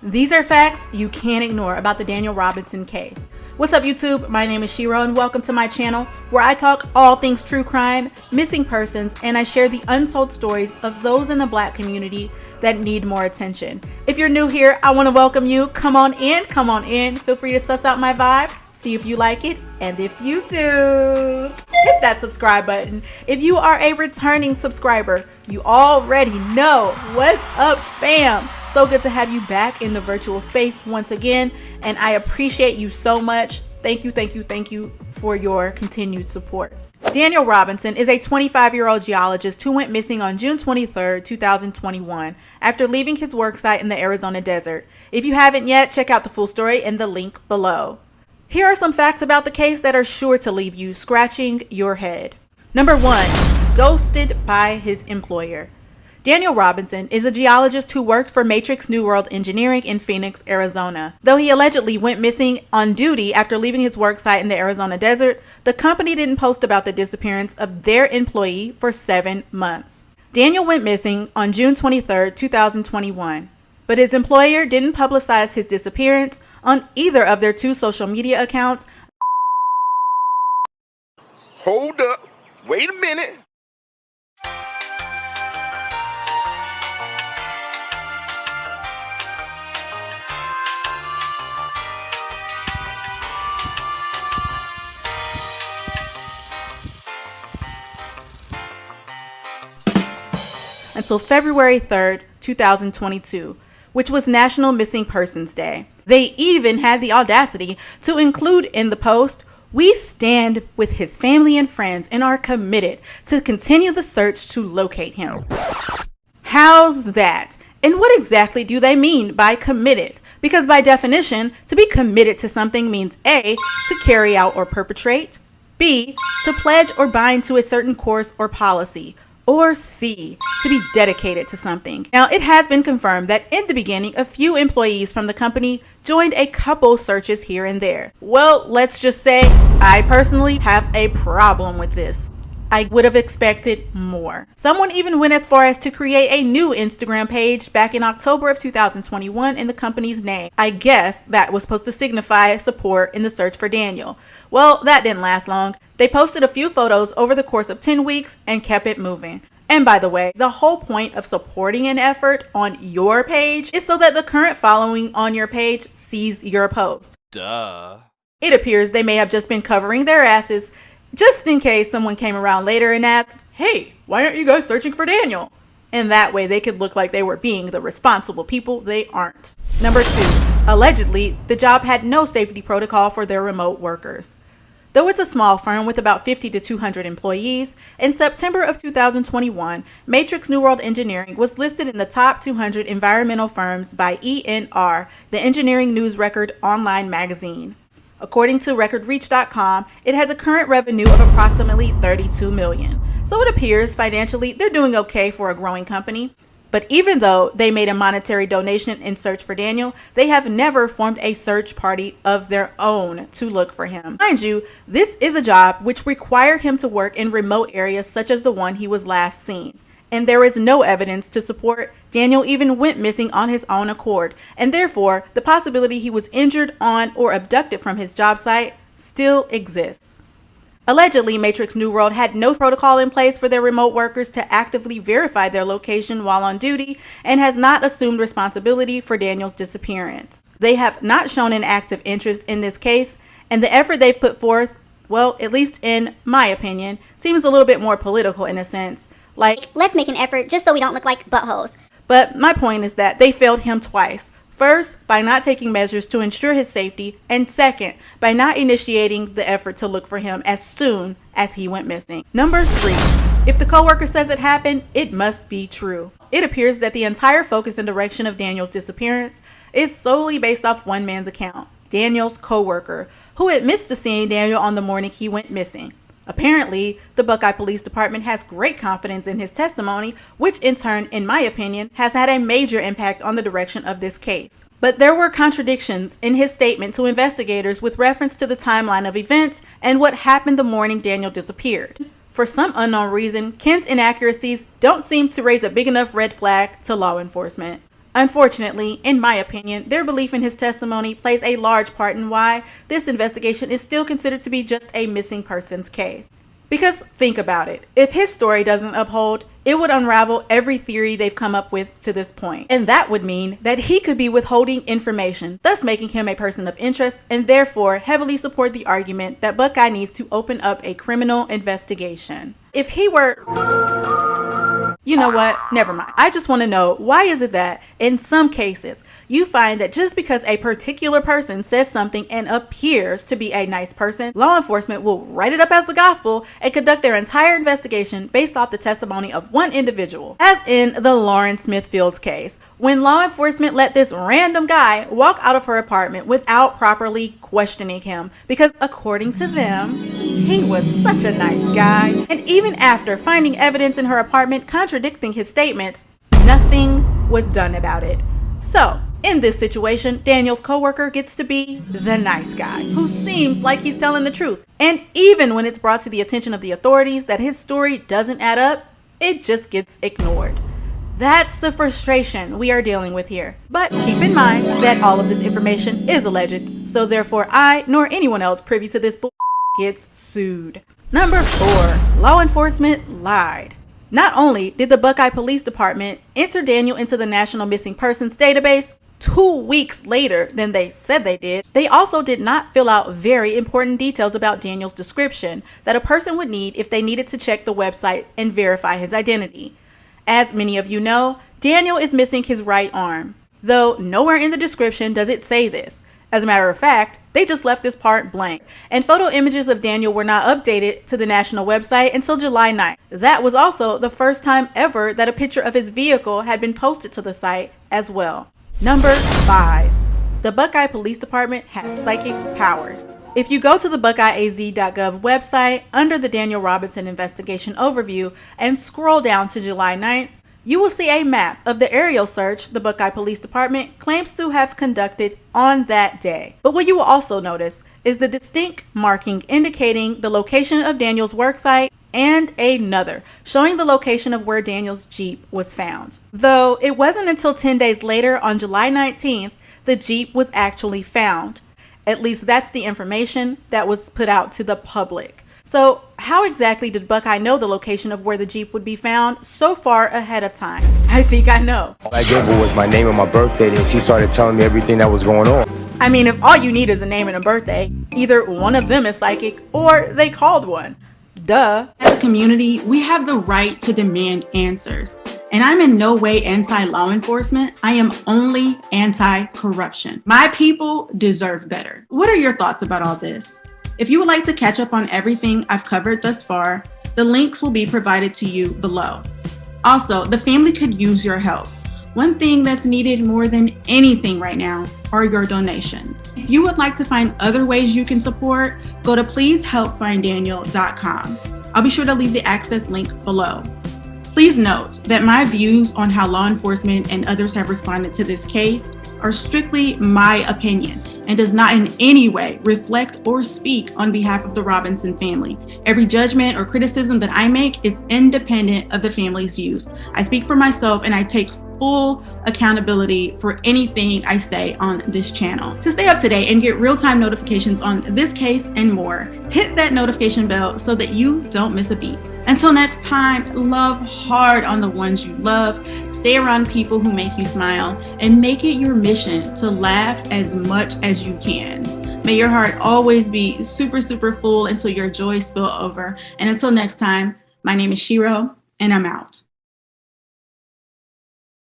These are facts you can't ignore about the Daniel Robinson case. What's up, YouTube? My name is Shiro and welcome to my channel where I talk all things true crime, missing persons, and I share the untold stories of those in the Black community that need more attention. If you're new here, I want to welcome you. Come on in. Feel free to suss out my vibe, see if you like it, and if you do, hit that subscribe button. If you are a returning subscriber, you already know what's up, fam. So good to have you back in the virtual space once again, and I appreciate you so much. Thank you for your continued support. Daniel Robinson is a 25-year-old geologist who went missing on June 23, 2021, after leaving his work site in the Arizona desert. If you haven't yet, check out the full story in the link below. Here are some facts about the case that are sure to leave you scratching your head. Number 1, ghosted by his employer. Daniel Robinson is a geologist who worked for Matrix New World Engineering in Phoenix, Arizona. Though he allegedly went missing on duty after leaving his work site in the Arizona desert, the company didn't post about the disappearance of their employee for 7 months. Daniel went missing on June 23, 2021, but his employer didn't publicize his disappearance on either of their 2 social media accounts. Hold up, wait a minute. Until February 3rd, 2022, which was National Missing Persons Day. They even had the audacity to include in the post, "We stand with his family and friends and are committed to continue the search to locate him." How's that? And what exactly do they mean by committed? Because by definition, to be committed to something means A, to carry out or perpetrate, B, to pledge or bind to a certain course or policy, or C, to be dedicated to something. Now, it has been confirmed that in the beginning, a few employees from the company joined a couple searches here and there. Well, let's just say I personally have a problem with this. I would have expected more. Someone even went as far as to create a new Instagram page back in October of 2021 in the company's name. I guess that was supposed to signify support in the search for Daniel. Well, that didn't last long. They posted a few photos over the course of 10 weeks and kept it moving. And by the way, the whole point of supporting an effort on your page is so that the current following on your page sees your post. Duh. It appears they may have just been covering their asses just in case someone came around later and asked, "Hey, why aren't you guys searching for Daniel?" And that way they could look like they were being the responsible people they aren't. Number 2, allegedly, the job had no safety protocol for their remote workers. Though it's a small firm with about 50 to 200 employees, in September of 2021, Matrix New World Engineering was listed in the top 200 environmental firms by ENR, the Engineering News Record online magazine. According to recordreach.com, it has a current revenue of approximately $32 million. So it appears financially they're doing okay for a growing company. But even though they made a monetary donation in search for Daniel, they have never formed a search party of their own to look for him. Mind you, this is a job which required him to work in remote areas such as the one he was last seen. And there is no evidence to support Daniel even went missing on his own accord, and therefore the possibility he was injured on or abducted from his job site still exists. Allegedly, Matrix New World had no protocol in place for their remote workers to actively verify their location while on duty and has not assumed responsibility for Daniel's disappearance. They have not shown an active interest in this case, and the effort they've put forth, well, at least in my opinion, seems a little bit more political in a sense. Like, let's make an effort just so we don't look like buttholes. But my point is that they failed him twice. First, by not taking measures to ensure his safety, and second, by not initiating the effort to look for him as soon as he went missing. Number 3, if the coworker says it happened, it must be true. It appears that the entire focus and direction of Daniel's disappearance is solely based off one man's account, Daniel's coworker, who admits to seeing Daniel on the morning he went missing. Apparently, the Buckeye Police Department has great confidence in his testimony, which in turn, in my opinion, has had a major impact on the direction of this case. But there were contradictions in his statement to investigators with reference to the timeline of events and what happened the morning Daniel disappeared. For some unknown reason, Kent's inaccuracies don't seem to raise a big enough red flag to law enforcement. Unfortunately, in my opinion, their belief in his testimony plays a large part in why this investigation is still considered to be just a missing persons case. Because think about it, if his story doesn't uphold, it would unravel every theory they've come up with to this point. And that would mean that he could be withholding information, thus making him a person of interest, and therefore heavily support the argument that Buckeye needs to open up a criminal investigation. If he were... You know what? Never mind. I just want to know, why is it that in some cases you find that just because a particular person says something and appears to be a nice person, law enforcement will write it up as the gospel and conduct their entire investigation based off the testimony of one individual? As in the Lauren Smithfield's case, when law enforcement let this random guy walk out of her apartment without properly questioning him because, according to them, he was such a nice guy. And even after finding evidence in her apartment contradicting his statements, nothing was done about it. So, in this situation, Daniel's coworker gets to be the nice guy who seems like he's telling the truth. And even when it's brought to the attention of the authorities that his story doesn't add up, it just gets ignored. That's the frustration we are dealing with here. But keep in mind that all of this information is alleged, so therefore I nor anyone else privy to this gets sued. Number 4, law enforcement lied. Not only did the Buckeye Police Department enter Daniel into the National Missing Persons database 2 weeks later than they said they did, they also did not fill out very important details about Daniel's description that a person would need if they needed to check the website and verify his identity. As many of you know, Daniel is missing his right arm, though nowhere in the description does it say this. As a matter of fact, they just left this part blank, and photo images of Daniel were not updated to the national website until July 9th. That was also the first time ever that a picture of his vehicle had been posted to the site as well. Number 5, the Buckeye Police Department has psychic powers. If you go to the buckeyeaz.gov website under the Daniel Robinson investigation overview and scroll down to July 9th, you will see a map of the aerial search the Buckeye Police Department claims to have conducted on that day. But what you will also notice is the distinct marking indicating the location of Daniel's worksite and another showing the location of where Daniel's Jeep was found. Though it wasn't until 10 days later on July 19th the Jeep was actually found. At least that's the information that was put out to the public. So how exactly did Buckeye know the location of where the Jeep would be found so far ahead of time? I think I know. All I gave her was my name and my birthday, and she started telling me everything that was going on. I mean, if all you need is a name and a birthday, either one of them is psychic or they called one. Duh. As a community, we have the right to demand answers. And I'm in no way anti-law enforcement. I am only anti-corruption. My people deserve better. What are your thoughts about all this? If you would like to catch up on everything I've covered thus far, the links will be provided to you below. Also, the family could use your help. One thing that's needed more than anything right now are your donations. If you would like to find other ways you can support, go to pleasehelpfinddaniel.com. I'll be sure to leave the access link below. Please note that my views on how law enforcement and others have responded to this case are strictly my opinion and does not in any way reflect or speak on behalf of the Robinson family. Every judgment or criticism that I make is independent of the family's views. I speak for myself and I take full accountability for anything I say on this channel. To stay up to date and get real-time notifications on this case and more, hit that notification bell so that you don't miss a beat. Until next time, love hard on the ones you love, stay around people who make you smile, and make it your mission to laugh as much as you can. May your heart always be super, super full until your joy spill over. And until next time, my name is Shiro, and I'm out.